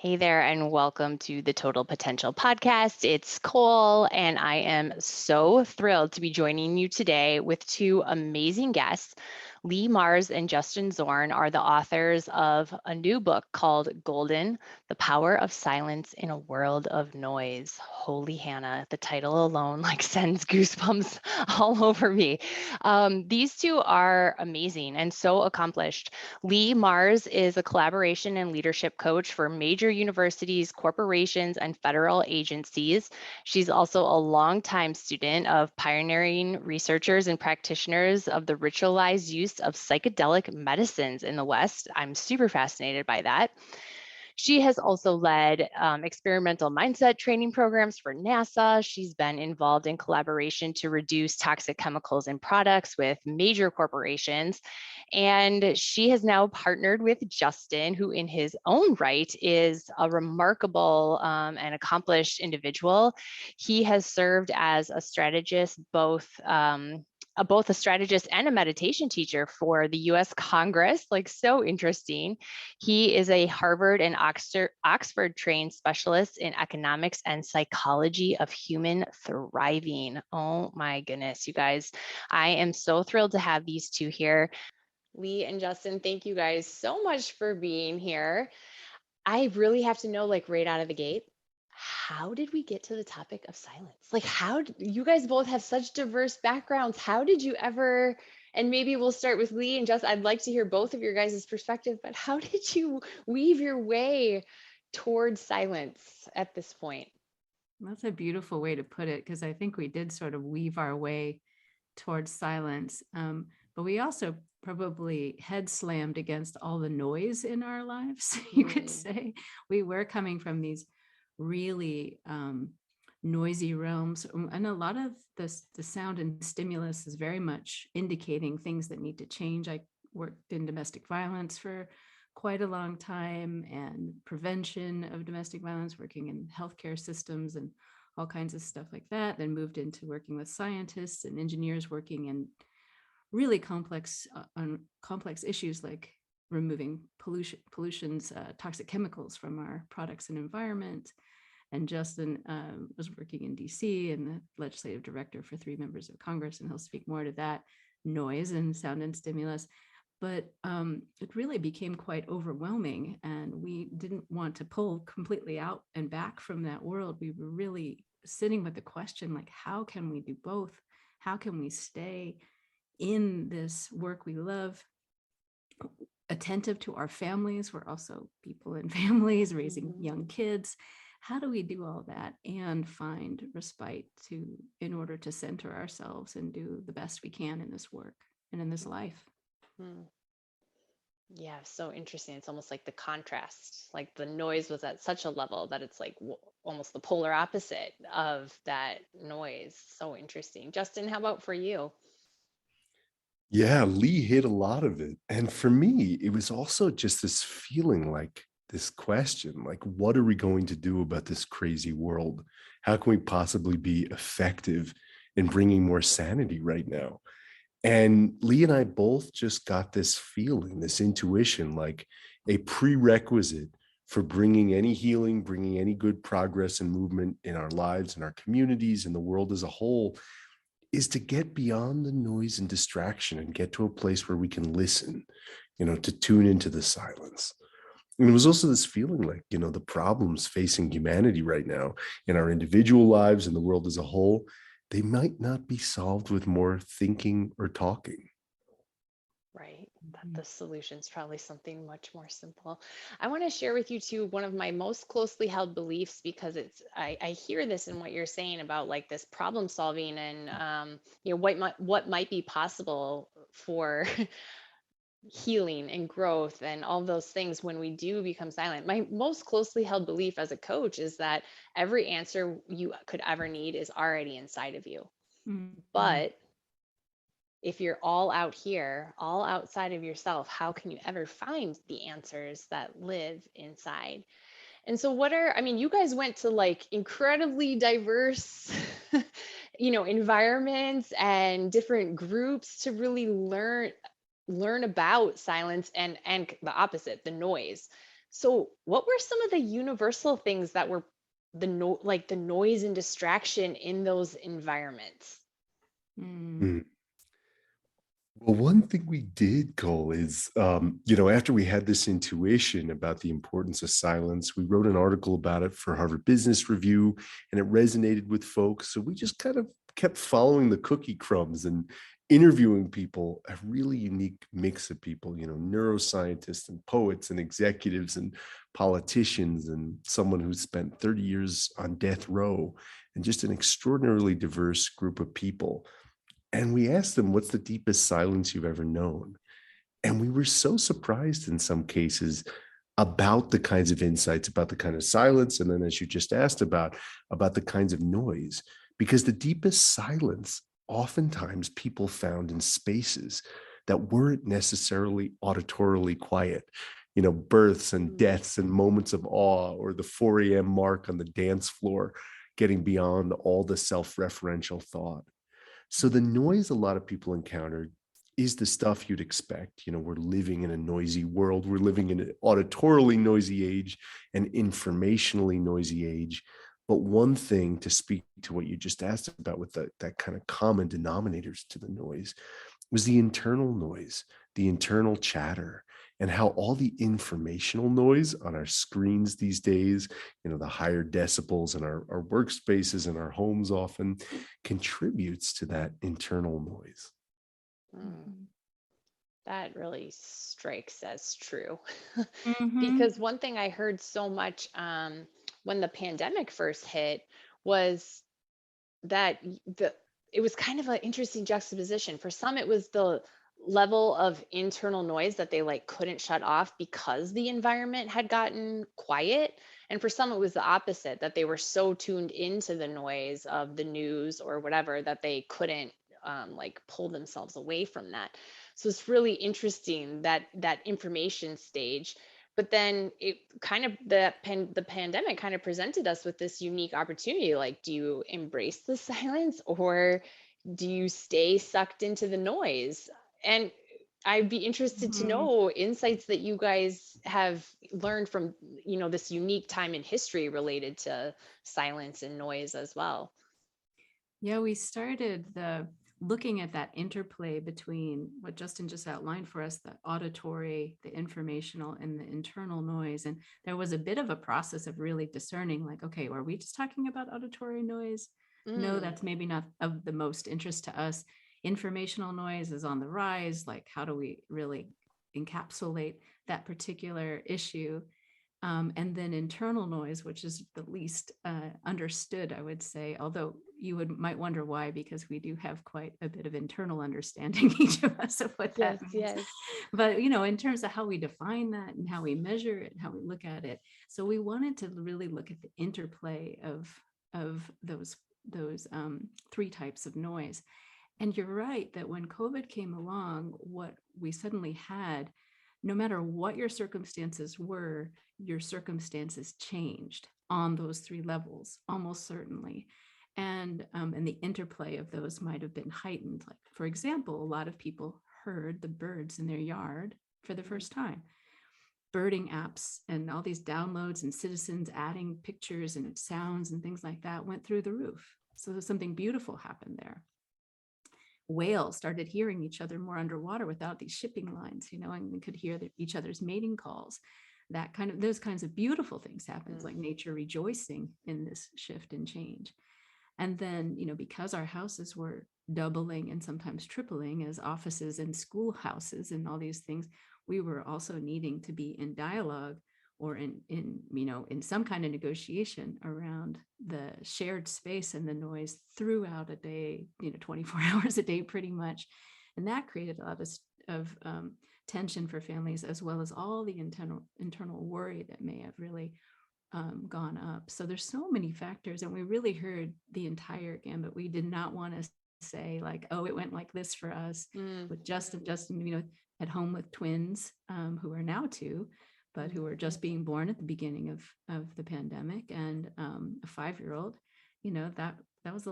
Hey there, and welcome to the Total Potential Podcast. It's Cole, and I am so thrilled to be joining you today with two amazing guests. Leigh Marz and Justin Zorn are the authors of a new book called Golden, The Power of Silence in a World of Noise. Holy Hannah, the title alone sends goosebumps all over me. These two are amazing and so accomplished. Leigh Marz is a collaboration and leadership coach for major universities, corporations, and federal agencies. She's also a longtime student of pioneering researchers and practitioners of the ritualized use of psychedelic medicines in the West. I'm super fascinated by that. She has also led experimental mindset training programs for NASA. She's been involved in collaboration to reduce toxic chemicals in products with major corporations. And she has now partnered with Justin, who in his own right is a remarkable and accomplished individual. He has served as a strategist, both a strategist and a meditation teacher for the US Congress, so interesting. He is a Harvard and Oxford trained specialist in economics and psychology of human thriving. Oh my goodness, you guys. I am so thrilled to have these two here. Leigh and Justin, thank you guys so much for being here. I really have to know, right out of the gate, how did we get to the topic of silence? You guys both have such diverse backgrounds. How did you ever, and maybe we'll start with Leigh and Justin. I'd like to hear both of your guys' perspective, but how did you weave your way towards silence at this point? That's a beautiful way to put it, because I think we did sort of weave our way towards silence. But we also probably head slammed against all the noise in our lives, you could say. We were coming from these really noisy realms. And a lot of the sound and stimulus is very much indicating things that need to change. I worked in domestic violence for quite a long time, and prevention of domestic violence, working in healthcare systems and all kinds of stuff like that. Then moved into working with scientists and engineers working in really complex issues like removing pollutions, toxic chemicals from our products and environment. And Justin was working in DC and the legislative director for 3 members of Congress, and he'll speak more to that, noise and sound and stimulus. But it really became quite overwhelming, and we didn't want to pull completely out and back from that world. We were really sitting with the question, how can we do both? How can we stay in this work we love, attentive to our families? We're also people in families, raising young kids. How do we do all that and find respite in order to center ourselves and do the best we can in this work and in this life? Yeah, so interesting. It's almost like the contrast, the noise was at such a level that it's almost the polar opposite of that noise. So interesting. Justin, how about for you? Yeah, Leigh hit a lot of it. And for me, it was also just this feeling, this question, what are we going to do about this crazy world? How can we possibly be effective in bringing more sanity right now? And Leigh and I both just got this feeling, this intuition, like a prerequisite for bringing any healing, bringing any good progress and movement in our lives, in our communities, in the world as a whole, is to get beyond the noise and distraction and get to a place where we can listen, to tune into the silence. And it was also this feeling the problems facing humanity right now in our individual lives and the world as a whole, they might not be solved with more thinking or talking. Right. That the solution's probably something much more simple. I want to share with you too one of my most closely held beliefs, because I hear this in what you're saying about this problem solving and what might be possible for healing and growth and all those things when we do become silent. My most closely held belief as a coach is that every answer you could ever need is already inside of you. But if you're all out here, all outside of yourself, how can you ever find the answers that live inside? And so you guys went to incredibly diverse, environments and different groups to really learn about silence and the opposite, the noise. So, what were some of the universal things that were like the noise and distraction in those environments? Mm. Mm. Well, one thing we did, Cole, is, after we had this intuition about the importance of silence, we wrote an article about it for Harvard Business Review, and it resonated with folks. So we just kind of kept following the cookie crumbs and interviewing people, a really unique mix of people, neuroscientists and poets and executives and politicians and someone who spent 30 years on death row, and just an extraordinarily diverse group of people. And we asked them, what's the deepest silence you've ever known? And we were so surprised in some cases about the kinds of insights, about the kind of silence. And then, as you just asked about the kinds of noise, because the deepest silence, oftentimes people found in spaces that weren't necessarily auditorily quiet, births and Mm. deaths and moments of awe, or the 4 a.m. mark on the dance floor, getting beyond all the self-referential thought. So the noise a lot of people encountered is the stuff you'd expect. We're living in a noisy world. We're living in an auditorily noisy age, an informationally noisy age. But one thing, to speak to what you just asked about with that kind of common denominators to the noise, was the internal noise, the internal chatter, and how all the informational noise on our screens these days, the higher decibels in our workspaces and our homes often contributes to that internal noise. Mm, Mhm. that really strikes as true. Mhm. Because one thing I heard so much when the pandemic first hit was that it was kind of an interesting juxtaposition. For some, it was the level of internal noise that they like couldn't shut off because the environment had gotten quiet. And for some, it was the opposite, that they were so tuned into the noise of the news or whatever that they couldn't like pull themselves away from that. So it's really interesting that that information stage. But then it kind of the pandemic kind of presented us with this unique opportunity. Like, do you embrace the silence, or do you stay sucked into the noise? And I'd be interested to Mhm. know insights that you guys have learned from, this unique time in history related to silence and noise as well. Yeah, we started the looking at that interplay between what Justin just outlined for us, the auditory, the informational, and the internal noise. And there was a bit of a process of really discerning, like, okay, are we just talking about auditory noise? No, Mm. that's maybe not of the most interest to us. Informational noise is on the rise. Like, how do we really encapsulate that particular issue? And then internal noise, which is the least understood, I would say, although you might wonder why, because we do have quite a bit of internal understanding, each of us, of what Yes, that means. yes. But, in terms of how we define that and how we measure it, how we look at it. So we wanted to really look at the interplay of those three types of noise. And you're right that when COVID came along, what we suddenly had, no matter what your circumstances were, your circumstances changed on those three levels, almost certainly. And the interplay of those might have been heightened. Like, for example, a lot of people heard the birds in their yard for the Mhm. first time. Birding apps and all these downloads and citizens adding pictures and sounds and things like that went through the roof. So something beautiful happened there. Whales started hearing each other more underwater without these shipping lines, and we could hear each other's mating calls. Those kinds of beautiful things happened, Mm. like nature rejoicing in this shift and change. And then, because our houses were doubling and sometimes tripling as offices and schoolhouses and all these things, we were also needing to be in dialogue or in some kind of negotiation around the shared space and the noise throughout a day, 24 hours a day, pretty much. And that created a lot of tension for families, as well as all the internal worry that may have really gone up. So there's so many factors, and we really heard the entire gambit. We did not want to say like, oh, it went like this for us Mm. with Justin, at home with twins who are now 2, but who were just being born at the beginning of the pandemic, and a 5-year-old. That was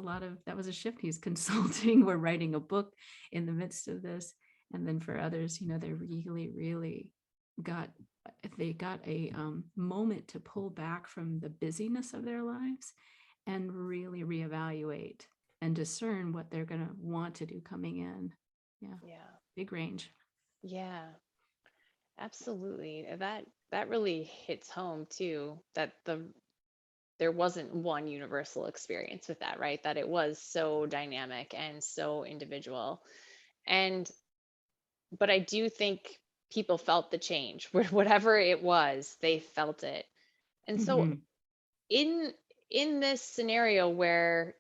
that was a shift. He's consulting. We're writing a book in the midst of this. And then for others, they're really, really got a moment to pull back from the busyness of their lives and really reevaluate and discern what they're going to want to do coming in. Yeah. Big range. Yeah, absolutely. That really hits home too, that there wasn't one universal experience with that, right? That it was so dynamic and so individual. And but I do think people felt the change, whatever it was, they felt it. And so Mhm. in this scenario where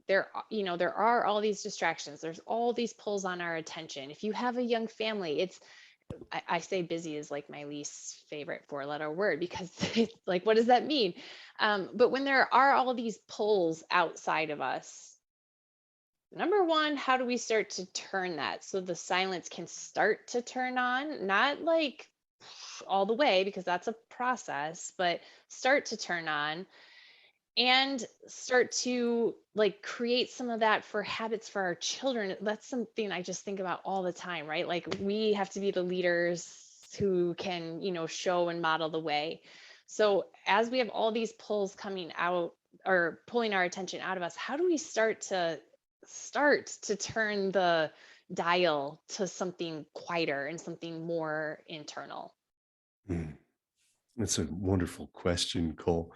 there are all these distractions, there's all these pulls on our attention. If you have a young family, I say busy is like my least favorite 4-letter word, because it's like, what does that mean? But when there are all these pulls outside of us, number one, how do we start to turn that so the silence can start to turn on? Not like all the way, because that's a process, but start to turn on and start to like create some of that for habits for our children. That's something I just think about all the time, right? Like we have to be the leaders who can, show and model the way. So as we have all these pulls coming out or pulling our attention out of us, how do we start to turn the dial to something quieter and something more internal? Mm, that's a wonderful question, Cole.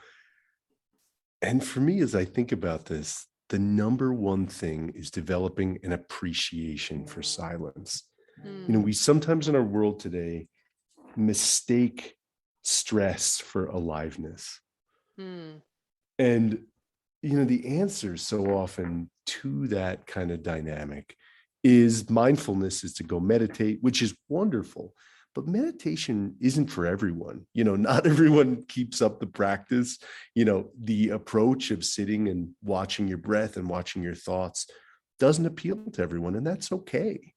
And for me, as I think about this, the number one thing is developing an appreciation for silence. Mm, We sometimes in our world today mistake stress for aliveness. mm, And, the answer so often to that kind of dynamic is mindfulness is to go meditate, which is wonderful. But meditation isn't for everyone. Not everyone keeps up the practice. The approach of sitting and watching your breath and watching your thoughts doesn't appeal to everyone, and that's okay.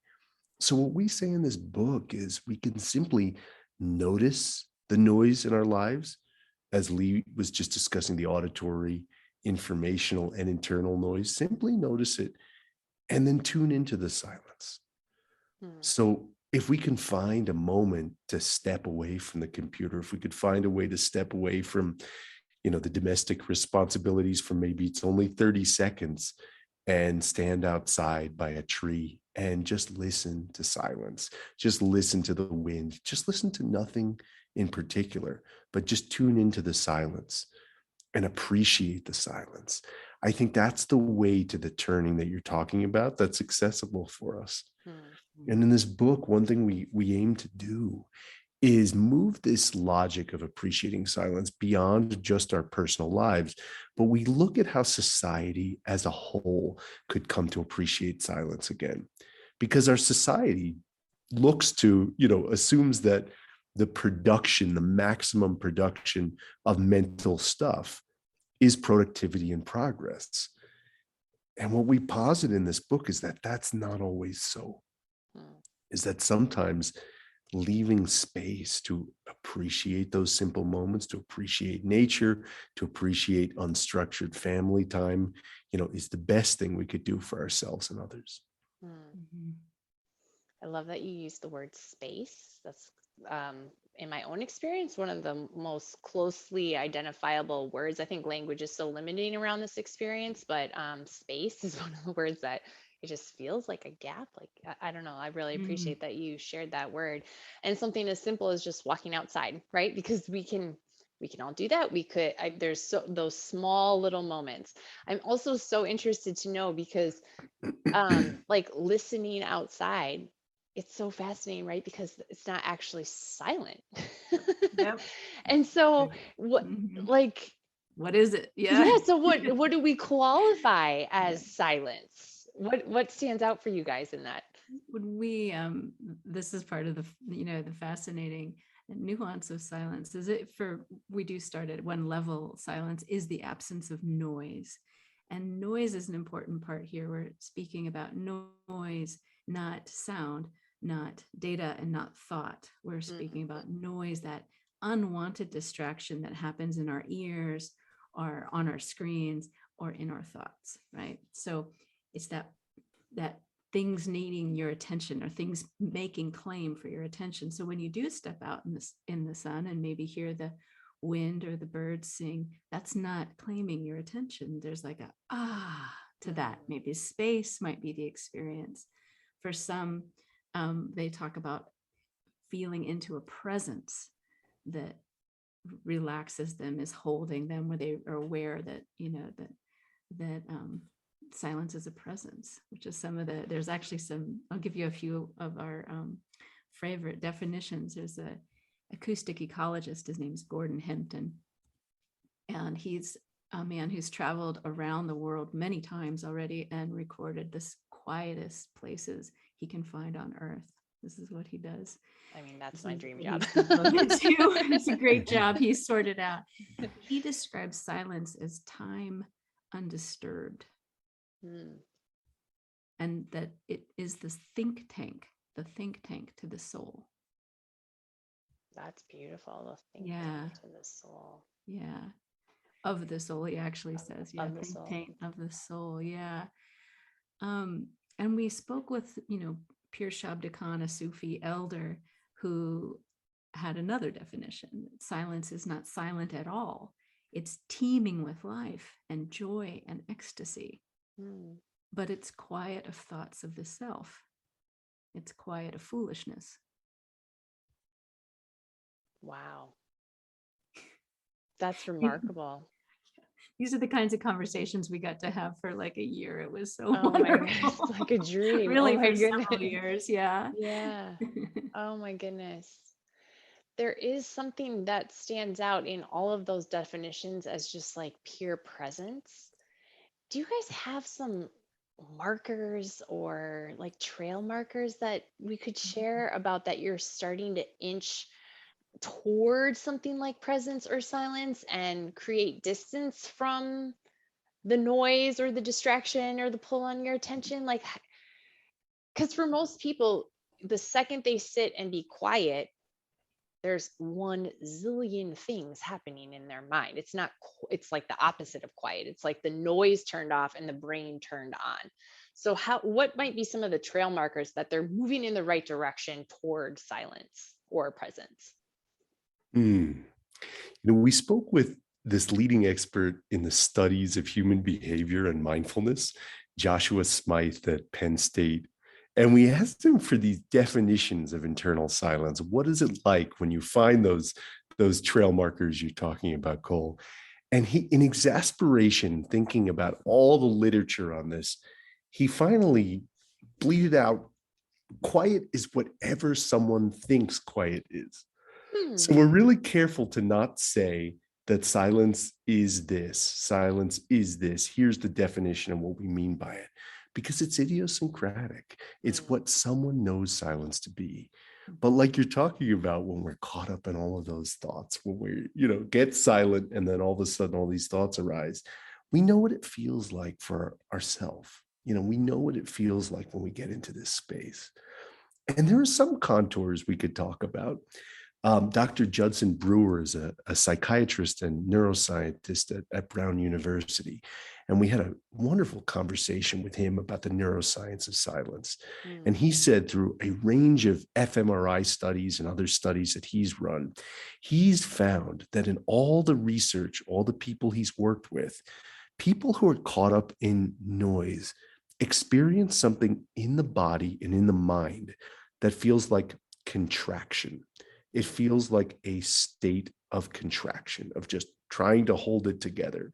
So, what we say in this book is we can simply notice the noise in our lives, as Leigh was just discussing the auditory, informational, and internal noise. Simply notice it and then tune into the silence. mm, So, if we can find a moment to step away from the computer, if we could find a way to step away from, the domestic responsibilities for maybe it's only 30 seconds and stand outside by a tree and just listen to silence, just listen to the wind, just listen to nothing in particular, but just tune into the silence and appreciate the silence. I think that's the way to the turning that you're talking about that's accessible for us. mm, And in this book, one thing we aim to do is move this logic of appreciating silence beyond just our personal lives, but we look at how society as a whole could come to appreciate silence again. Because our society looks to, assumes that the maximum production of mental stuff is productivity and progress. And what we posit in this book is that that's not always so, mm. is that sometimes leaving space to appreciate those simple moments, to appreciate nature, to appreciate unstructured family time, is the best thing we could do for ourselves and others. Mm. Mhm. I love that you use the word space. That's, in my own experience, one of the most closely identifiable words. I think language is so limiting around this experience, but space is one of the words that it just feels like a gap. Like, I don't know. I really Mm. appreciate that you shared that word. And something as simple as just walking outside, right? Because we can all do that. There's those small little moments. I'm also so interested to know because like listening outside, it's so fascinating, right? Because it's not actually silent. Yep. And so what, Mhm. like, What is it? Yeah. yeah, so what do we qualify as silence? What stands out for you guys in that? When we this is part of the fascinating nuance of silence is it for we do start at one level. Silence is the absence of noise, and noise is an important part here. We're speaking about noise, not sound, not data, and not thought. We're speaking about noise, that unwanted distraction that happens in our ears or on our screens or in our thoughts, right? So it's that things needing your attention or things making claim for your attention. So when you do step out in the sun and maybe hear the wind or the birds sing, that's not claiming your attention. There's like a to that. Maybe space might be the experience. For some, they talk about feeling into a presence that relaxes them, is holding them, where they are aware that, that silence is a presence, which is there's actually some, I'll give you a few of our favorite definitions. There's a acoustic ecologist, his name is Gordon Hempton, and he's a man who's traveled around the world many times already and recorded the quietest places he can find on earth. This is what he does. I mean, that's my dream job. It's a great job. He's sorted out. He describes silence as time undisturbed. And that it is the think tank to the soul. That's beautiful. The think tank to the soul. Yeah. Of the soul, he actually says. Yeah, think tank of the soul. Yeah. And we spoke with, Pir Shabda Khan, a Sufi elder, who had another definition. Silence is not silent at all. It's teeming with life and joy and ecstasy. But it's quiet of thoughts of the self. It's quiet of foolishness. Wow. That's remarkable. These are the kinds of conversations we got to have for like a year. It was so wonderful. My goodness, it's like a dream. Really, for several years. Yeah. Yeah. Oh my goodness. There is something that stands out in all of those definitions as just like pure presence. Do you guys have some markers or like trail markers that we could share about that you're starting to inch towards something like presence or silence and create distance from the noise or the distraction or the pull on your attention? Like, because for most people, the second they sit and be quiet, there's 1 zillion things happening in their mind. It's like the opposite of quiet. It's like the noise turned off and the brain turned on. So what might be some of the trail markers that they're moving in the right direction toward silence or presence? We spoke with this leading expert in the studies of human behavior and mindfulness, Joshua Smythe at Penn State. And we asked him for these definitions of internal silence. What is it like when you find those trail markers you're talking about, Cole? And he, in exasperation, thinking about all the literature on this, he finally bleated out, quiet is whatever someone thinks quiet is. So we're really careful to not say that silence is this, here's the definition of what we mean by it, because it's idiosyncratic. It's what someone knows silence to be. But like you're talking about, when we're caught up in all of those thoughts, when we, get silent and then all of a sudden all these thoughts arise, we know what it feels like for ourselves. We know what it feels like when we get into this space. And there are some contours we could talk about. Dr. Judson Brewer is a psychiatrist and neuroscientist at Brown University. And we had a wonderful conversation with him about the neuroscience of silence. And he said through a range of fMRI studies and other studies that he's run, he's found that in all the research, all the people he's worked with, people who are caught up in noise experience something in the body and in the mind that feels like contraction. It feels like a state of contraction, of just trying to hold it together.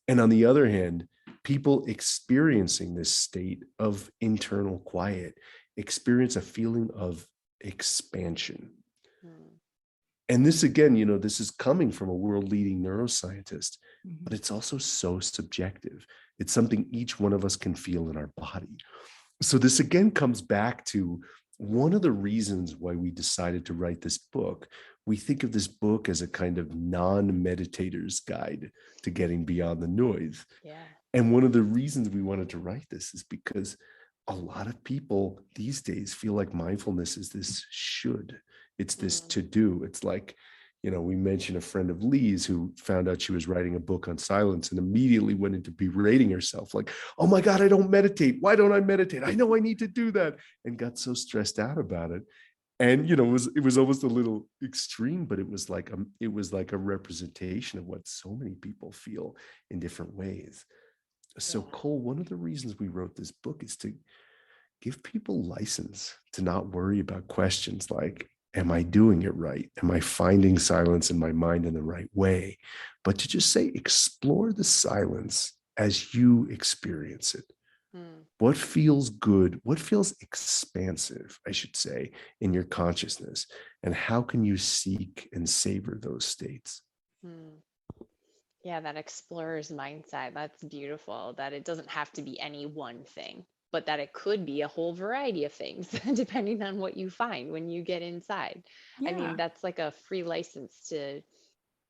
And on the other hand, people experiencing this state of internal quiet experience a feeling of expansion. And this, again, this is coming from a world-leading neuroscientist, but it's also so subjective. It's something each one of us can feel in our body. So this again comes back to one of the reasons why we decided to write this book. We think of this book as a kind of non-meditator's guide to getting beyond the noise. Yeah. And one of the reasons we wanted to write this is because a lot of people these days feel like mindfulness is this should, it's this to do. It's like, We mentioned a friend of Lee's who found out she was writing a book on silence and immediately went into berating herself, like, oh my God, I don't meditate. Why don't I meditate? I know I need to do that. And got so stressed out about it. And it was almost a little extreme, but it was like a representation of what so many people feel in different ways. So Cole, one of the reasons we wrote this book is to give people license to not worry about questions like, am I doing it right? Am I finding silence in my mind in the right way? But to just say, explore the silence as you experience it. What feels good? What feels expansive, I should say, in your consciousness? And how can you seek and savor those states? Yeah, that explorer's mindset, that's beautiful, that it doesn't have to be any one thing, but that it could be a whole variety of things, depending on what you find when you get inside. I mean, that's like a free license to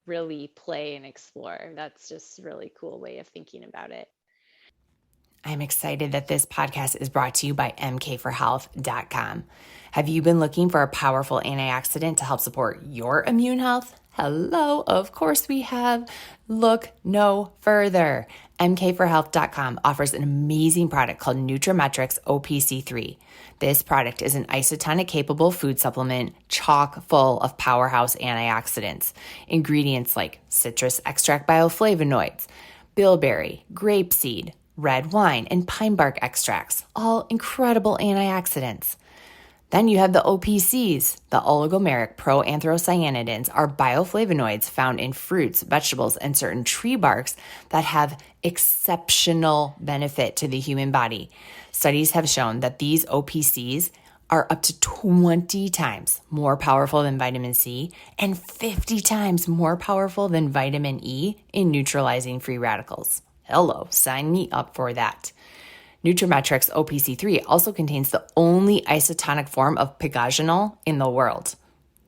really play and explore. That's just a really cool way of thinking about it. I'm excited that this podcast is brought to you by mkforhealth.com. Have you been looking for a powerful antioxidant to help support your immune health? Hello, of course we have. Look no further. mkforhealth.com offers an amazing product called Nutrimetrics Opc3. This product is an isotonic-capable food supplement chock full of powerhouse antioxidants. Ingredients like citrus extract bioflavonoids, bilberry, grapeseed, red wine, and pine bark extracts, all incredible antioxidants. Then you have the OPCs. The oligomeric proanthocyanidins are bioflavonoids found in fruits, vegetables, and certain tree barks that have exceptional benefit to the human body. Studies have shown that these OPCs are up to 20 times more powerful than vitamin C and 50 times more powerful than vitamin E in neutralizing free radicals. Hello, sign me up for that. Nutrimetrics Opc3 also contains the only isotonic form of pygaginol in the world.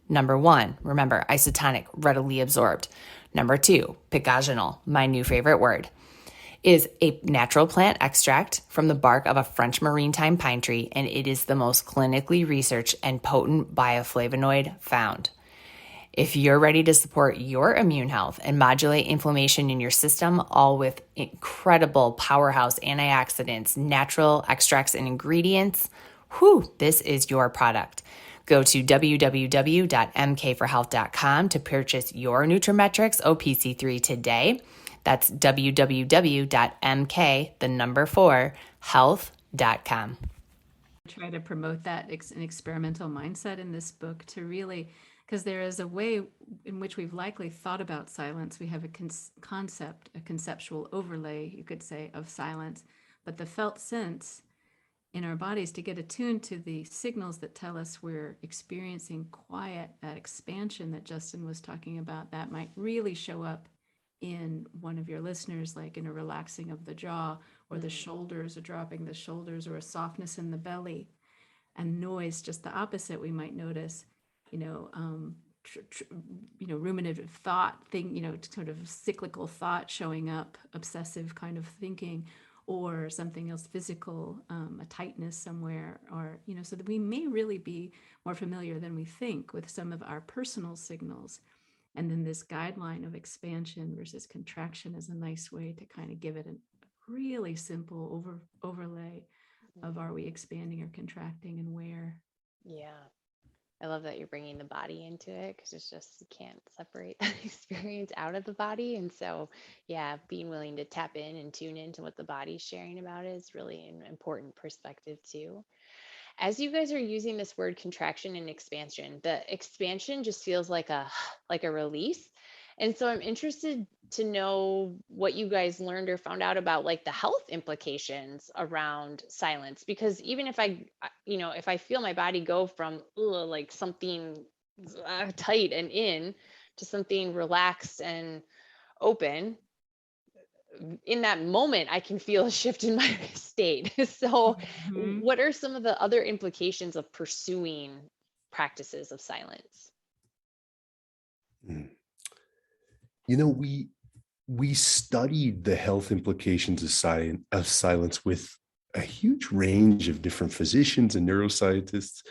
Number 1, remember, isotonic, readily absorbed. Number 2, pygaginol, my new favorite word, is a natural plant extract from the bark of a French maritime pine tree, and it is the most clinically researched and potent bioflavonoid found. If you're ready to support your immune health and modulate inflammation in your system, all with incredible powerhouse antioxidants, natural extracts, and ingredients, this is your product. Go to www.mkforhealth.com to purchase your Nutrimetrics Opc3 today. That's www.mk4health.com. Try to promote that an experimental mindset in this book to really, because there is a way in which we've likely thought about silence. We have a concept, a conceptual overlay, you could say, of silence, but the felt sense in our bodies to get attuned to the signals that tell us we're experiencing quiet, that expansion that Justin was talking about, that might really show up in one of your listeners, like in a relaxing of the jaw, or the shoulders, or dropping the shoulders, or a softness in the belly. And noise, just the opposite, we might notice, ruminative thought thing, sort of cyclical thought showing up, obsessive kind of thinking, or something else physical, a tightness somewhere, or, so that we may really be more familiar than we think with some of our personal signals. And then this guideline of expansion versus contraction is a nice way to kind of give it a really simple overlay of, are we expanding or contracting, and where? Yeah. I love that you're bringing the body into it, because it's just, you can't separate that experience out of the body. And so, yeah, being willing to tap in and tune into what the body's sharing about it is really an important perspective too. As you guys are using this word contraction and expansion, the expansion just feels like a release. And so I'm interested to know what you guys learned or found out about like the health implications around silence, because even if I feel my body go from like something tight and in to something relaxed and open, in that moment, I can feel a shift in my state. So what are some of the other implications of pursuing practices of silence? We studied the health implications of silence with a huge range of different physicians and neuroscientists.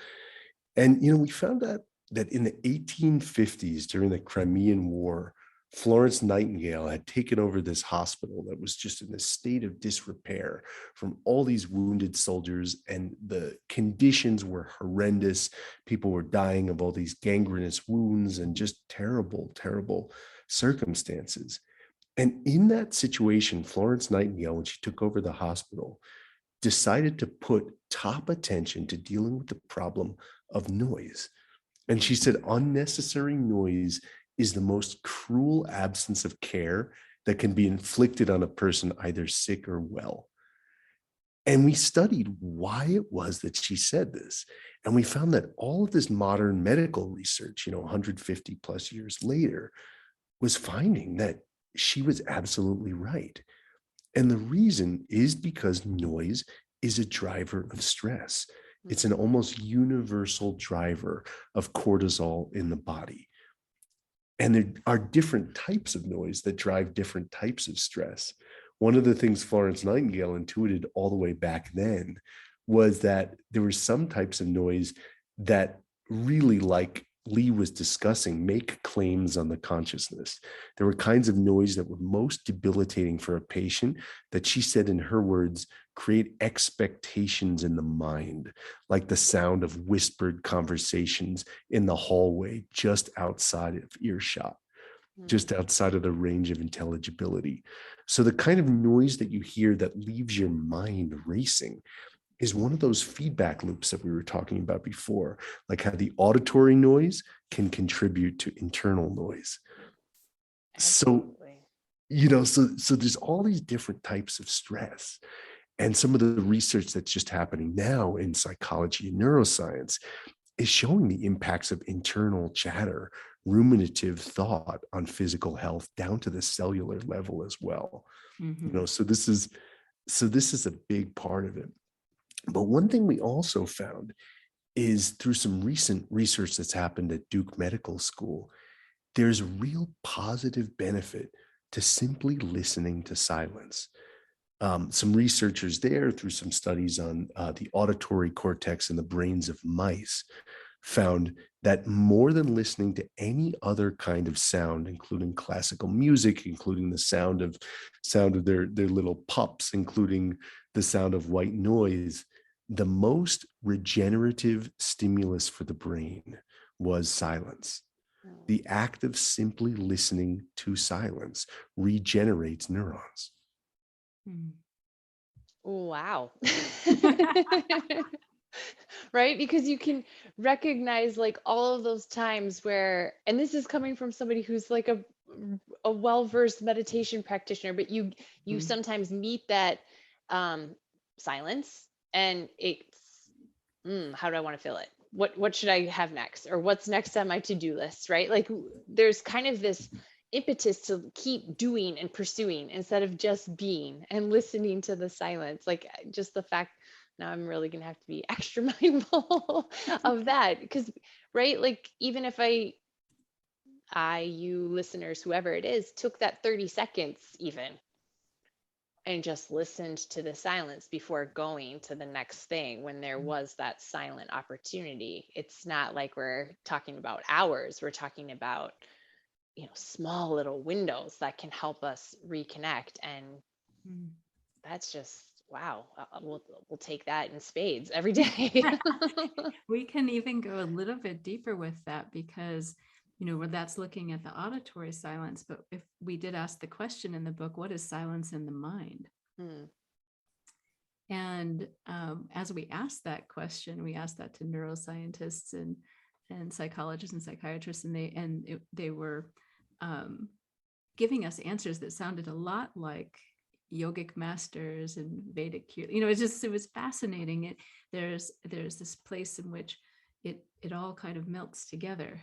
And, we found that, that in the 1850s, during the Crimean War, Florence Nightingale had taken over this hospital that was just in a state of disrepair from all these wounded soldiers, and the conditions were horrendous. People were dying of all these gangrenous wounds and just terrible, terrible circumstances. And in that situation, Florence Nightingale, when she took over the hospital, decided to put top attention to dealing with the problem of noise. And she said, unnecessary noise is the most cruel absence of care that can be inflicted on a person either sick or well. And we studied why it was that she said this. And we found that all of this modern medical research, 150 plus years later, was finding that she was absolutely right. And the reason is because noise is a driver of stress. It's an almost universal driver of cortisol in the body. And there are different types of noise that drive different types of stress. One of the things Florence Nightingale intuited all the way back then was that there were some types of noise that really, like Leigh was discussing, make claims on the consciousness. There were kinds of noise that were most debilitating for a patient that she said, in her words, create expectations in the mind, like the sound of whispered conversations in the hallway just outside of earshot, just outside of the range of intelligibility. So the kind of noise that you hear that leaves your mind racing is one of those feedback loops that we were talking about before, like how the auditory noise can contribute to internal noise. Absolutely. So there's all these different types of stress. And some of the research that's just happening now in psychology and neuroscience is showing the impacts of internal chatter, ruminative thought on physical health down to the cellular level as well. So this is a big part of it. But one thing we also found is, through some recent research that's happened at Duke Medical School, there's a real positive benefit to simply listening to silence. Some researchers there, through some studies on the auditory cortex in the brains of mice, found that more than listening to any other kind of sound, including classical music, including the sound of their little pups, including the sound of white noise, the most regenerative stimulus for the brain was silence. The act of simply listening to silence regenerates neurons. Wow. Right? Because you can recognize like all of those times where, and this is coming from somebody who's like a well-versed meditation practitioner, but you sometimes meet that silence, and it's, how do I want to fill it? What should I have next? Or what's next on my to-do list, right? Like there's kind of this impetus to keep doing and pursuing instead of just being and listening to the silence. Like just the fact, now I'm really going to have to be extra mindful of that, because, right, like even if you listeners, whoever it is, took that 30 seconds even and just listened to the silence before going to the next thing, when there was that silent opportunity, it's not like we're talking about hours. We're talking about, small little windows that can help us reconnect. And that's just, wow. We'll take that in spades every day. We can even go a little bit deeper with that, because where that's looking at the auditory silence. But if we did ask the question in the book, what is silence in the mind? And as we asked that question, we asked that to neuroscientists and psychologists and psychiatrists, and they were giving us answers that sounded a lot like yogic masters and Vedic. It was fascinating. There's this place in which it all kind of melts together.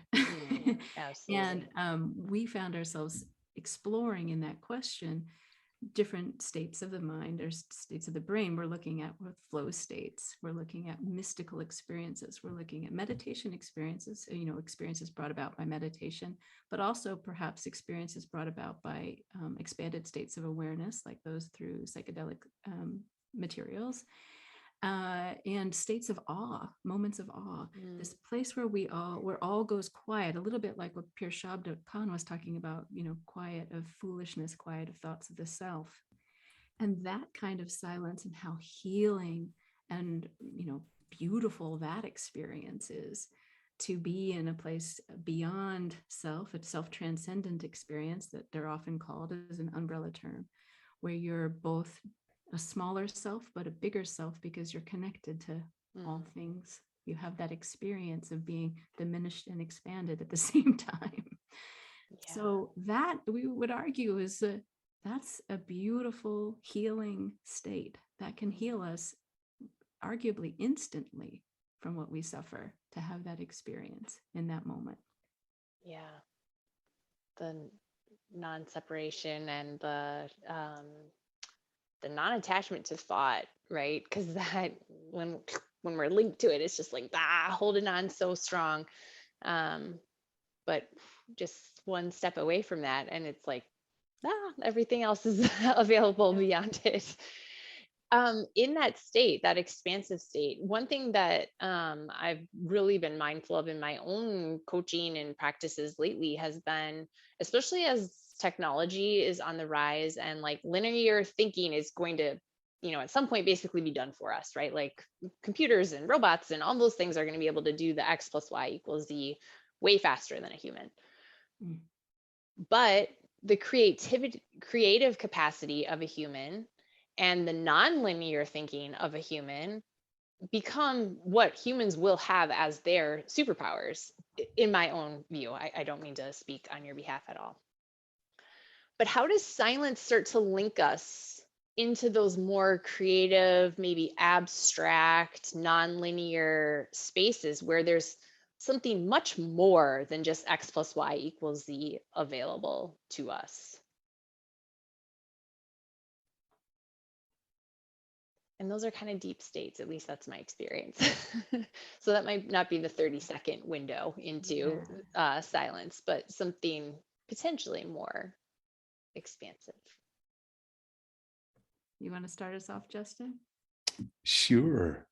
Absolutely. And we found ourselves exploring in that question different states of the mind or states of the brain. We're looking at flow states. We're looking at mystical experiences. We're looking at meditation experiences, experiences brought about by meditation, but also perhaps experiences brought about by expanded states of awareness, like those through psychedelic materials. and states of awe, moments of awe. This place where where all goes quiet, a little bit like what Pir Shabda Khan was talking about, quiet of foolishness, quiet of thoughts of the self. And that kind of silence, and how healing and, beautiful that experience is, to be in a place beyond self, a self-transcendent experience that they're often called as an umbrella term, where you're both a smaller self, but a bigger self, because you're connected to all things. You have that experience of being diminished and expanded at the same time. Yeah. So that, we would argue, that's a beautiful healing state that can heal us arguably instantly from what we suffer, to have that experience in that moment. Yeah. The non-separation and the non-attachment to thought, right? Because that, when we're linked to it, it's just like, holding on so strong. But just one step away from that, and it's like, everything else is available beyond it. In that state, that expansive state, one thing that I've really been mindful of in my own coaching and practices lately has been, especially as technology is on the rise and like linear thinking is going to, at some point basically be done for us, right? Like computers and robots and all those things are going to be able to do the X plus Y equals Z way faster than a human. But the creative capacity of a human and the non-linear thinking of a human become what humans will have as their superpowers, in my own view. I don't mean to speak on your behalf at all. But how does silence start to link us into those more creative, maybe abstract, non-linear spaces where there's something much more than just X plus Y equals Z available to us? And those are kind of deep states, at least that's my experience. So that might not be the 30-second window into silence, but something potentially more expansive. You want to start us off, Justin? Sure.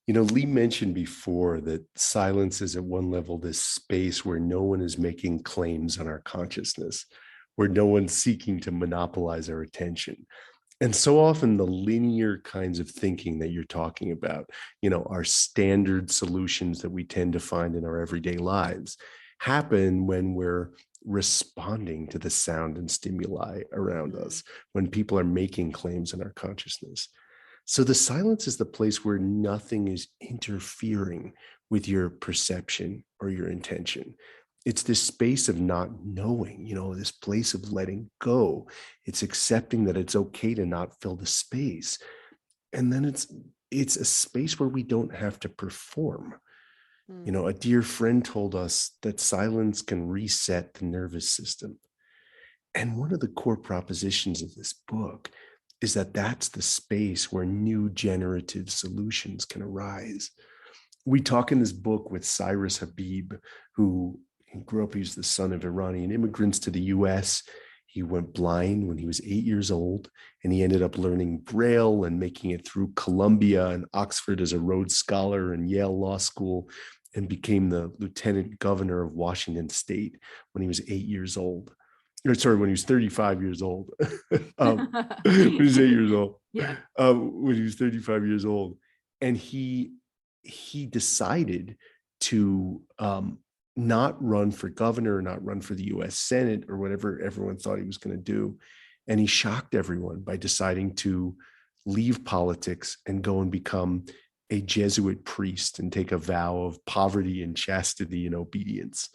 Leigh mentioned before that silence is at one level this space where no one is making claims on our consciousness, where no one's seeking to monopolize our attention. And so often the linear kinds of thinking that you're talking about, our standard solutions that we tend to find in our everyday lives, happen when we're responding to the sound and stimuli around us, when people are making claims in our consciousness. So the silence is the place where nothing is interfering with your perception or your intention. It's this space of not knowing, this place of letting go. It's accepting that it's okay to not fill the space. And then it's a space where we don't have to perform. A dear friend told us that silence can reset the nervous system. And one of the core propositions of this book is that that's the space where new generative solutions can arise. We talk in this book with Cyrus Habib, who grew up, he was the son of Iranian immigrants to the US. He went blind when he was 8 years old, and he ended up learning Braille and making it through Columbia and Oxford as a Rhodes Scholar and Yale Law School, and became the lieutenant governor of Washington State when he was 8 years old. When he was 35 years old. When he was 8 years old. Yeah. When he was 35 years old. And he decided to not run for governor, not run for the US Senate or whatever everyone thought he was going to do. And he shocked everyone by deciding to leave politics and go and become a Jesuit priest and take a vow of poverty and chastity and obedience.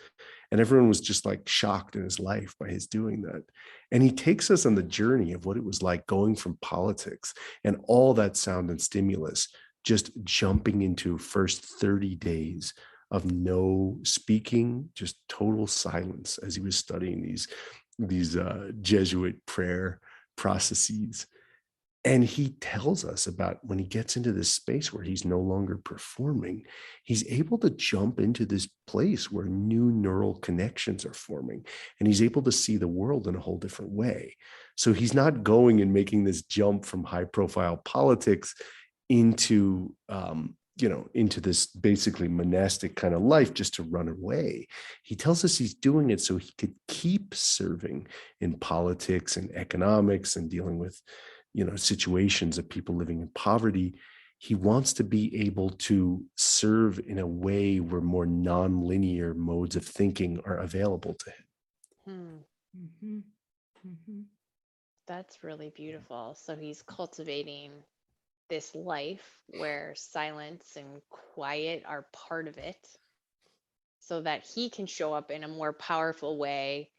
And everyone was just like shocked in his life by his doing that. And he takes us on the journey of what it was like going from politics and all that sound and stimulus, just jumping into first 30 days of no speaking, just total silence as he was studying these Jesuit prayer processes. And he tells us about when he gets into this space where he's no longer performing, he's able to jump into this place where new neural connections are forming, and he's able to see the world in a whole different way. So he's not going and making this jump from high profile politics into, into this basically monastic kind of life just to run away. He tells us he's doing it so he could keep serving in politics and economics and dealing with, situations of people living in poverty. He wants to be able to serve in a way where more non-linear modes of thinking are available to him. Mm-hmm. Mm-hmm. That's really beautiful. So he's cultivating this life where silence and quiet are part of it so that he can show up in a more powerful way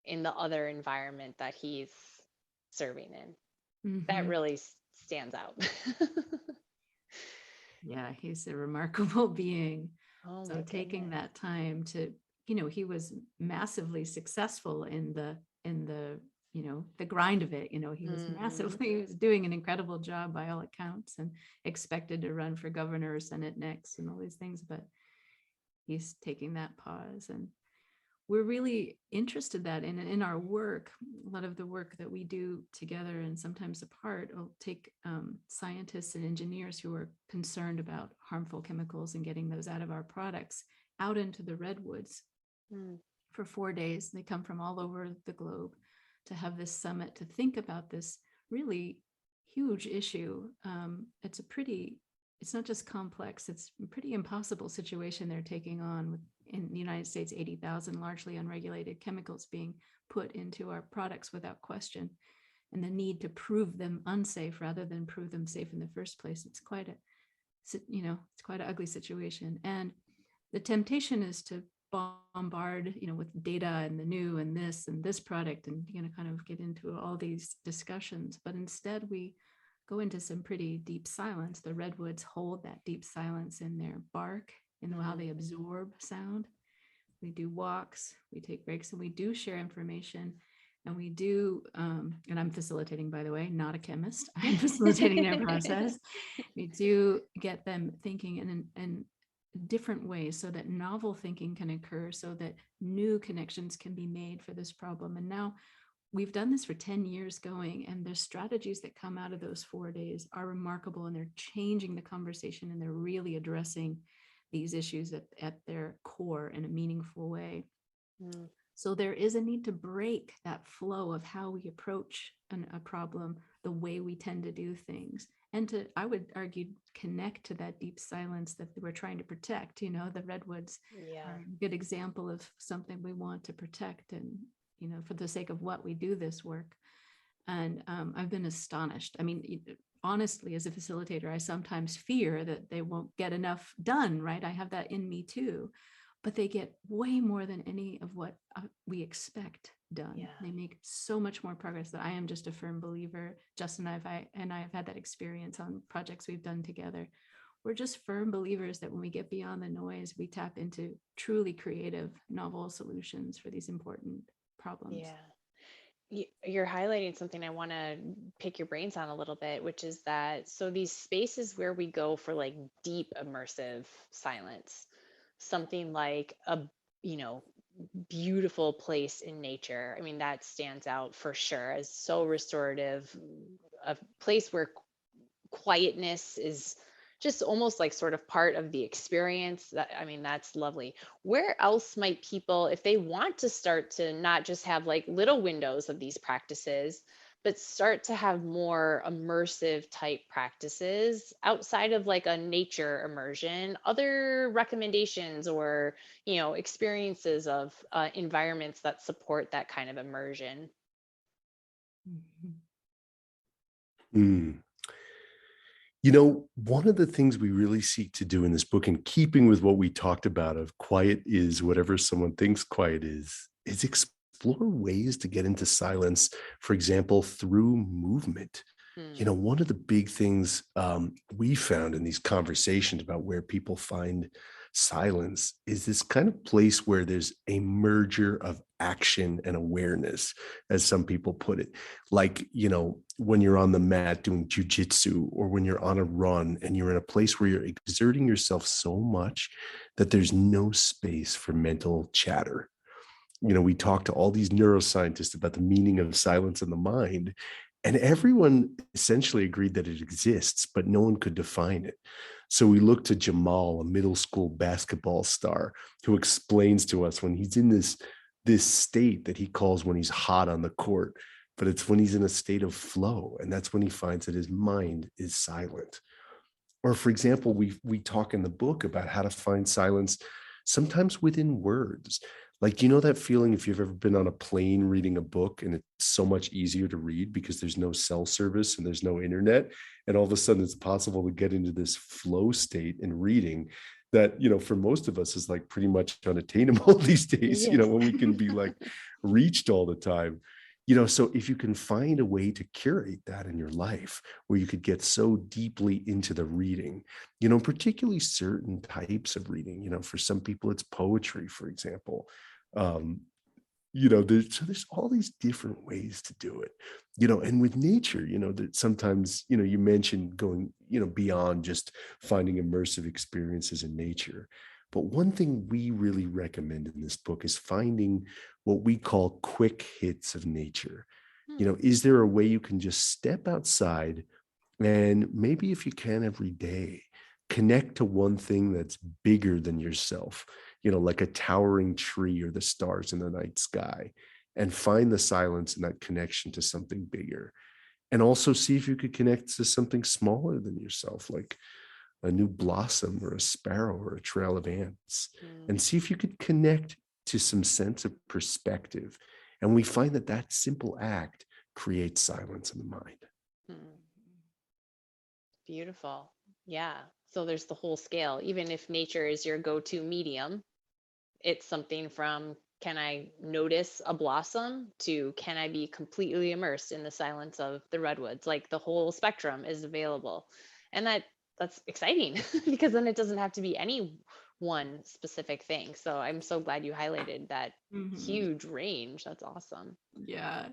in the other environment that he's serving in. Mm-hmm. That really stands out. Yeah, he's a remarkable being. Oh, So my taking goodness. that time to, he was massively successful in the the grind of it. He was he was doing an incredible job by all accounts, and expected to run for governor or Senate next and all these things, but he's taking that pause. And we're really interested that in our work, a lot of the work that we do together and sometimes apart, will take scientists and engineers who are concerned about harmful chemicals and getting those out of our products out into the redwoods for 4 days. They come from all over the globe to have this summit to think about this really huge issue. It's not just complex, it's a pretty impossible situation they're taking on with, in the United States, 80,000 largely unregulated chemicals being put into our products without question, and the need to prove them unsafe rather than prove them safe in the first place. It's quite an ugly situation. And the temptation is to bombard, with data and the new and this product, and kind of get into all these discussions. But instead we go into some pretty deep silence. The redwoods hold that deep silence in their bark, how they absorb sound. We do walks, we take breaks, and we do share information. And we do, and I'm facilitating, by the way, not a chemist. I'm facilitating their process. We do get them thinking in different ways so that novel thinking can occur, so that new connections can be made for this problem. And now we've done this for 10 years going, and the strategies that come out of those 4 days are remarkable, and they're changing the conversation, and they're really addressing these issues at their core in a meaningful way. So there is a need to break that flow of how we approach a problem, the way we tend to do things, and to, I would argue, connect to that deep silence that we're trying to protect. The redwoods are a good example of something we want to protect, and for the sake of what we do this work. And I've been astonished. I mean, honestly, as a facilitator, I sometimes fear that they won't get enough done, right? I have that in me too, but they get way more than any of what we expect done. Yeah. They make so much more progress. That I am just a firm believer. Justin and I have had that experience on projects we've done together. We're just firm believers that when we get beyond the noise, we tap into truly creative, novel solutions for these important problems. Yeah. You're highlighting something I want to pick your brains on a little bit, which is that, so these spaces where we go for like deep immersive silence, something like a, beautiful place in nature. I mean, that stands out for sure as so restorative, a place where quietness is just almost like sort of part of the experience. That's lovely. Where else might people, if they want to start to not just have like little windows of these practices, but start to have more immersive type practices outside of like a nature immersion, other recommendations or, experiences of environments that support that kind of immersion? One of the things we really seek to do in this book, in keeping with what we talked about of quiet is whatever someone thinks quiet is explore ways to get into silence, for example, through movement. One of the big things we found in these conversations about where people find silence is this kind of place where there's a merger of action and awareness, as some people put it. Like, when you're on the mat doing jujitsu, or when you're on a run and you're in a place where you're exerting yourself so much that there's no space for mental chatter. We talk to all these neuroscientists about the meaning of silence in the mind, And everyone essentially agreed that it exists, but no one could define it. So we looked to Jamal, a middle school basketball star, who explains to us when he's in this state that he calls when he's hot on the court, but it's when he's in a state of flow. And that's when he finds that his mind is silent. Or for example, we talk in the book about how to find silence sometimes within words. Like, you know, that feeling if you've ever been on a plane reading a book and it's so much easier to read because there's no cell service and there's no internet. And all of a sudden it's possible to get into this flow state in reading that, you know, for most of us is like pretty much unattainable these days, you know, Yes. when we can be like reached all the time. You know, so if you can find a way to curate that in your life where you could get so deeply into the reading, you know, particularly certain types of reading, you know, for some people it's poetry, for example. Um, you know, there's all these different ways to do it, you know, and with nature, you know, that sometimes, you know, you mentioned going, you know, beyond just finding immersive experiences in nature. But one thing we really recommend in this book is finding what we call quick hits of nature. You know, is there a way you can just step outside and maybe if you can every day, connect to one thing that's bigger than yourself, you know, like a towering tree or the stars in the night sky, and find the silence and that connection to something bigger. And also see if you could connect to something smaller than yourself, like a new blossom or a sparrow or a trail of ants, and see if you could connect to some sense of perspective. And we find that that simple act creates silence in the mind. Beautiful. Yeah. So there's the whole scale. Even if nature is your go-to medium, it's something from can I notice a blossom to can I be completely immersed in the silence of the redwoods? Like the whole spectrum is available. And that's exciting because then it doesn't have to be any one specific thing. So I'm so glad you highlighted that huge range. That's awesome. Yeah.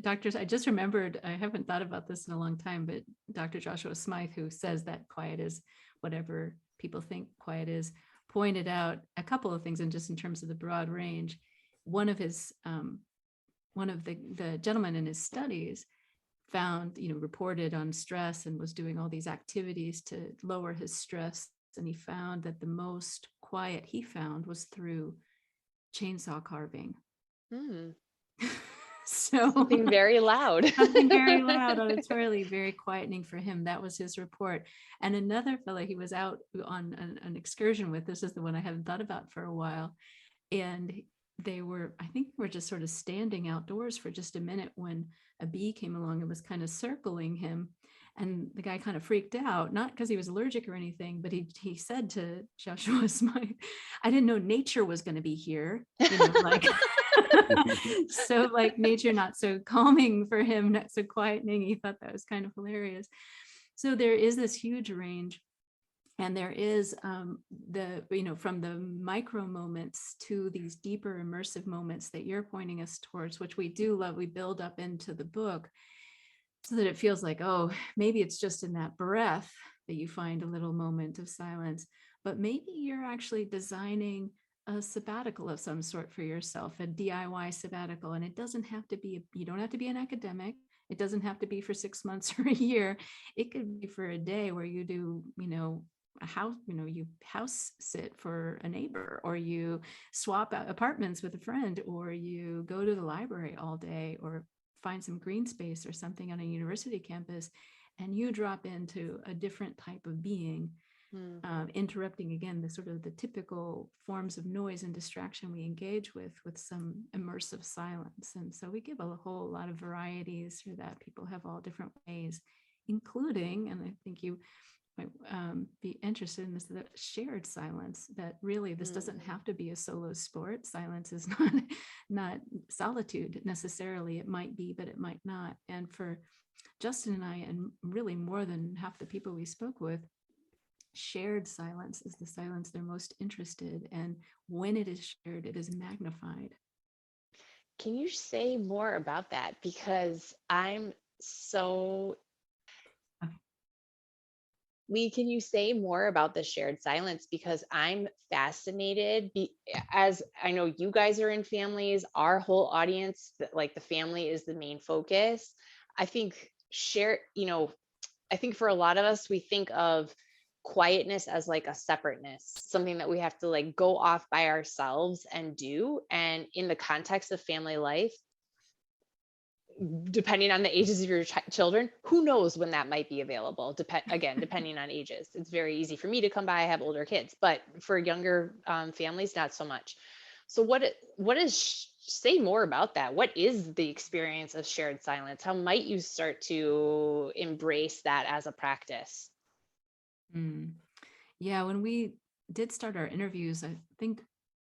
Doctors, I just remembered, I haven't thought about this in a long time, but Dr. Joshua Smythe, who says that quiet is whatever people think quiet is, pointed out a couple of things, and just in terms of the broad range. One of his, one of the gentlemen in his studies found, you know, reported on stress and was doing all these activities to lower his stress. And he found that the most quiet he found was through chainsaw carving. So something very loud. Something very loud, auditorily, very quietening for him. That was his report. And another fellow he was out on an excursion with, this is the one I hadn't thought about for a while. And they were, I think we're just sort of standing outdoors for just a minute when a bee came along and was kind of circling him. And the guy kind of freaked out, not because he was allergic or anything, but he said to Joshua Smythe, I didn't know nature was going to be here. You know, like, so like nature, not so calming for him, not so quietening. He thought that was kind of hilarious. So there is this huge range. And there is the, you know, from the micro moments to these deeper immersive moments that you're pointing us towards, which we do love, we build up into the book so that it feels like, oh, maybe it's just in that breath that you find a little moment of silence, but maybe you're actually designing a sabbatical of some sort for yourself, a DIY sabbatical. And it doesn't have to be, you don't have to be an academic. It doesn't have to be for 6 months or a year. It could be for a day where you do, you know, a house, you know, you house sit for a neighbor, or you swap out apartments with a friend, or you go to the library all day, or find some green space or something on a university campus, and you drop into a different type of being, interrupting again the sort of the typical forms of noise and distraction we engage with some immersive silence. And so we give a whole lot of varieties for that. People have all different ways, including, and I think you might be interested in this, the shared silence, that really this doesn't have to be a solo sport. Silence is not solitude necessarily. It might be, but it might not. And for Justin and I, and really more than half the people we spoke with, shared silence is the silence they're most interested in. And when it is shared, it is magnified. Can you say more about that? Because I'm so... Leigh, can you say more about the shared silence? Because I'm fascinated, as I know you guys are in families, our whole audience, like the family is the main focus. I think I think for a lot of us, we think of quietness as like a separateness, something that we have to like go off by ourselves and do. And in the context of family life, depending on the ages of your children, who knows when that might be available. Depending on ages, it's very easy for me to come by. I have older kids, but for younger families, not so much. So say more about that. What is the experience of shared silence? How might you start to embrace that as a practice? Yeah, when we did start our interviews, I think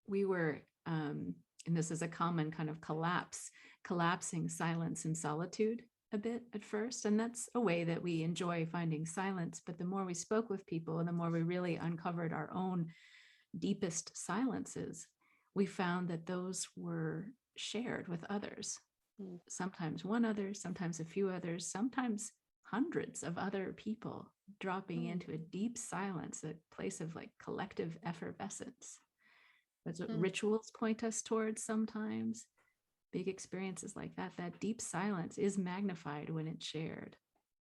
we were, and this is a common kind of collapsing silence and solitude a bit at first. And that's a way that we enjoy finding silence. But the more we spoke with people and the more we really uncovered our own deepest silences, we found that those were shared with others. Sometimes one other, sometimes a few others, sometimes hundreds of other people dropping into a deep silence, a place of like collective effervescence. That's what rituals point us towards sometimes. Big experiences like that deep silence is magnified when it's shared.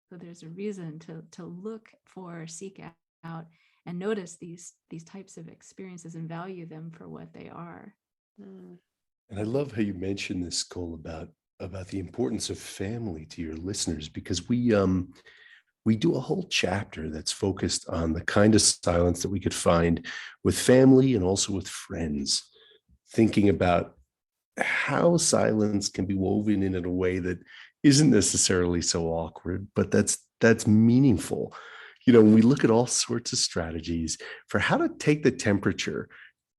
So there's a reason to look for, seek out, and notice these types of experiences and value them for what they are. And I love how you mentioned this, Cole, about the importance of family to your listeners, because we do a whole chapter that's focused on the kind of silence that we could find with family and also with friends, thinking about how silence can be woven in a way that isn't necessarily so awkward, but that's meaningful. When we look at all sorts of strategies for how to take the temperature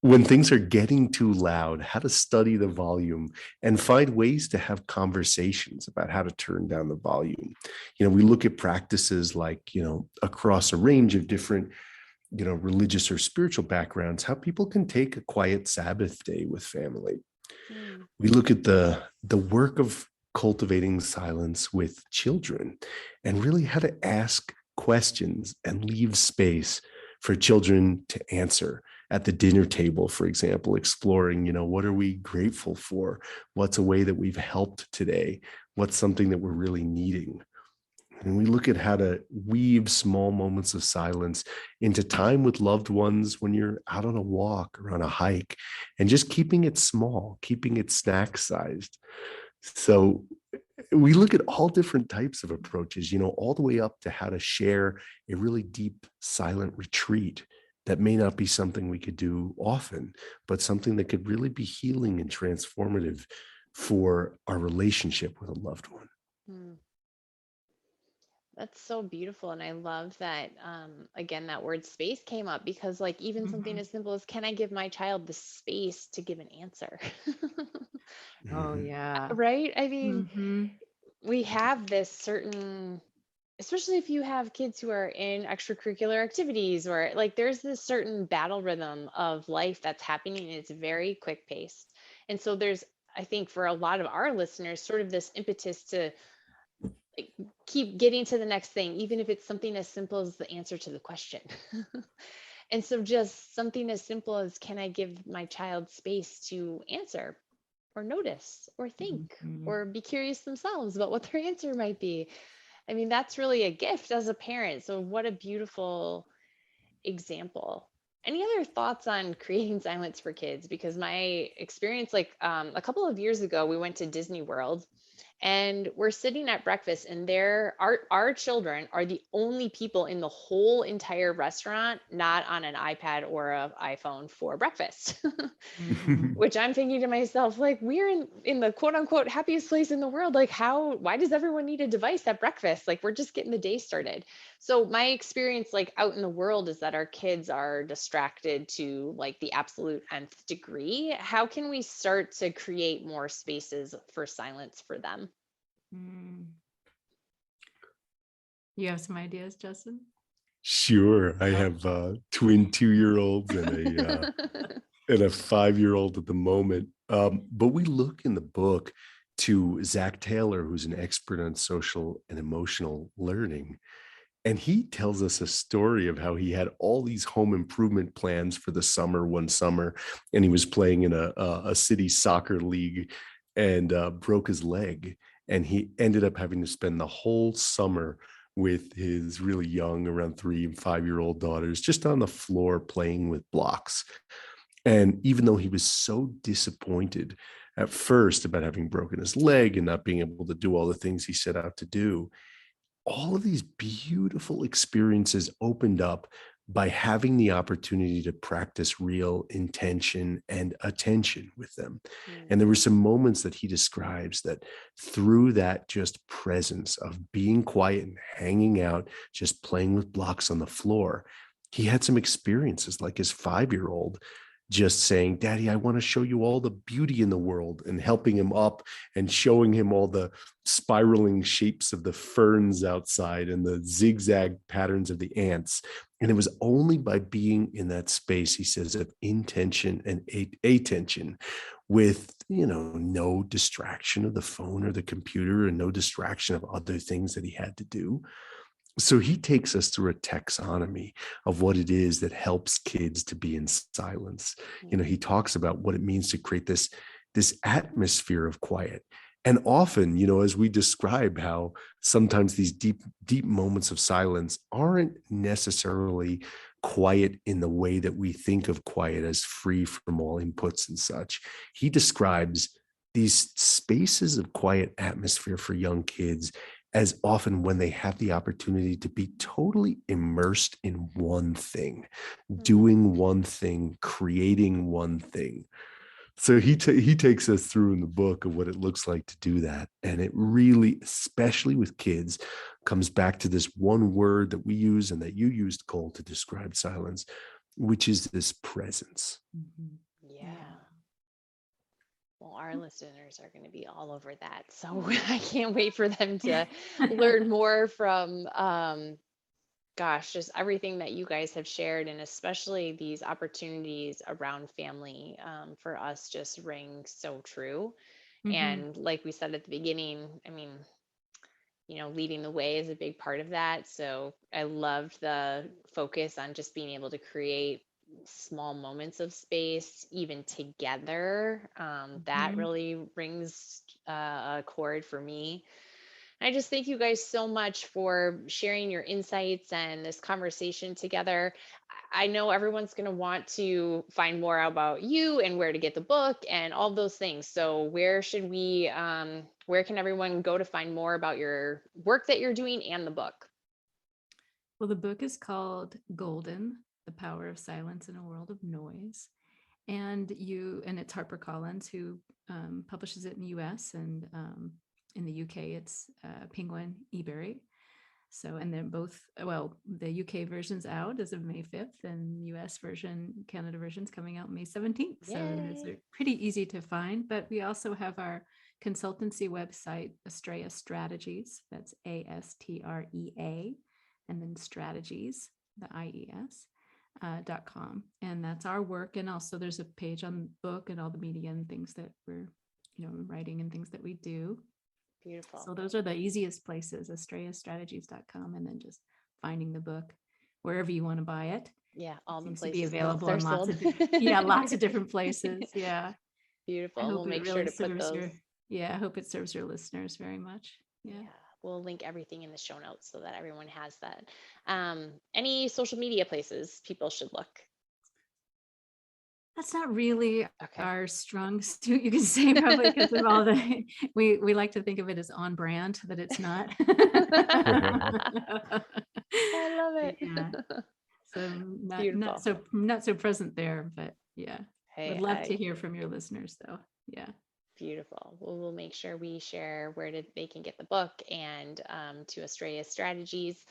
when things are getting too loud, how to study the volume and find ways to have conversations about how to turn down the volume. We look at practices like, across a range of different, religious or spiritual backgrounds, how people can take a quiet Sabbath day with family. We look at the work of cultivating silence with children and really how to ask questions and leave space for children to answer at the dinner table, for example, exploring, what are we grateful for? What's a way that we've helped today? What's something that we're really needing? And we look at how to weave small moments of silence into time with loved ones when you're out on a walk or on a hike, and just keeping it small, keeping it snack sized. So we look at all different types of approaches, all the way up to how to share a really deep silent retreat that may not be something we could do often, but something that could really be healing and transformative for our relationship with a loved one. That's so beautiful. And I love that, again, that word space came up, because like even something as simple as, can I give my child the space to give an answer? Oh, yeah. Right? I mean, we have this certain, especially if you have kids who are in extracurricular activities, or like there's this certain battle rhythm of life that's happening, and it's very quick paced. And so there's, I think for a lot of our listeners, sort of this impetus to like keep getting to the next thing, even if it's something as simple as the answer to the question. And so just something as simple as, can I give my child space to answer or notice or think or be curious themselves about what their answer might be? I mean, that's really a gift as a parent. So what a beautiful example. Any other thoughts on creating silence for kids? Because my experience, like a couple of years ago, we went to Disney World, and we're sitting at breakfast, and our children are the only people in the whole entire restaurant not on an iPad or an iPhone for breakfast. Which I'm thinking to myself, like, we're in the quote unquote happiest place in the world. Like, why does everyone need a device at breakfast? Like, we're just getting the day started. So my experience, like out in the world, is that our kids are distracted to like the absolute nth degree. How can we start to create more spaces for silence for them? You have some ideas, Justin? Sure. I have twin 2-year-olds and a 5-year-old at the moment. But we look in the book to Zach Taylor, who's an expert on social and emotional learning. And he tells us a story of how he had all these home improvement plans for the summer, one summer, and he was playing in a city soccer league and broke his leg. And he ended up having to spend the whole summer with his really young, around 3 and 5-year-old daughters, just on the floor playing with blocks. And even though he was so disappointed at first about having broken his leg and not being able to do all the things he set out to do, all of these beautiful experiences opened up by having the opportunity to practice real intention and attention with them. And there were some moments that he describes that through that just presence of being quiet and hanging out, just playing with blocks on the floor, he had some experiences like his 5-year-old just saying, "Daddy, I want to show you all the beauty in the world," and helping him up and showing him all the spiraling shapes of the ferns outside and the zigzag patterns of the ants. And it was only by being in that space, he says, of intention and attention, with, no distraction of the phone or the computer and no distraction of other things that he had to do. So he takes us through a taxonomy of what it is that helps kids to be in silence. He talks about what it means to create this atmosphere of quiet. And often, as we describe how sometimes these deep moments of silence aren't necessarily quiet in the way that we think of quiet as free from all inputs and such. He describes these spaces of quiet atmosphere for young kids as often when they have the opportunity to be totally immersed in one thing, doing one thing, creating one thing. So he takes us through in the book of what it looks like to do that. And it really, especially with kids, comes back to this one word that we use and that you used, Cole, to describe silence, which is this presence. Yeah. Well, our listeners are going to be all over that. So I can't wait for them to learn more from, just everything that you guys have shared, and especially these opportunities around family for us just ring so true. And like we said at the beginning, I mean, leading the way is a big part of that. So I loved the focus on just being able to create small moments of space, even together. That really rings a chord for me. I just thank you guys so much for sharing your insights and this conversation together. I know everyone's going to want to find more about you and where to get the book and all those things. So where can everyone go to find more about your work that you're doing and the book? Well, the book is called Golden: The Power of Silence in a World of Noise. And it's HarperCollins who publishes it in the US, and in the UK, it's Penguin eBury. So, and then the UK version's out as of May 5th, and US version, Canada version's coming out May 17th. So it's pretty easy to find. But we also have our consultancy website, Astrea Strategies. That's ASTREA, and then strategies, the IES. .com, and that's our work. And also there's a page on the book and all the media and things that we're writing and things that we do. Beautiful. So those are the easiest places, AstreaStrategies.com, and then just finding the book wherever you want to buy it. Yeah, all the places places to be available in lots of different places. Yeah, beautiful. We'll make sure to put those. I hope it serves your listeners very much. Yeah. We'll link everything in the show notes so that everyone has that. Any social media places people should look? That's not really our strong suit, you can say, probably, because of all we like to think of it as on brand, but it's not. I love it. Yeah. So not so present there, but yeah. Would love to hear from your listeners though. Yeah. Beautiful. Well, we'll make sure we share where they can get the book and to Astrea Strategies.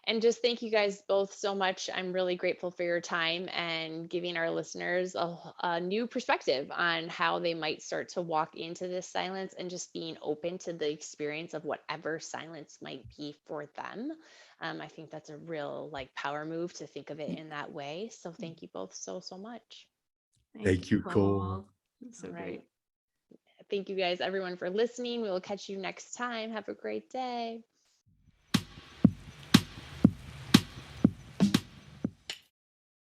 And just thank you guys both so much. I'm really grateful for your time and giving our listeners a new perspective on how they might start to walk into this silence, and just being open to the experience of whatever silence might be for them. I think that's a real power move to think of it in that way. So thank you both so much. Thank you, Cole. So great. Thank you guys, everyone, for listening. We will catch you next time. Have a great day.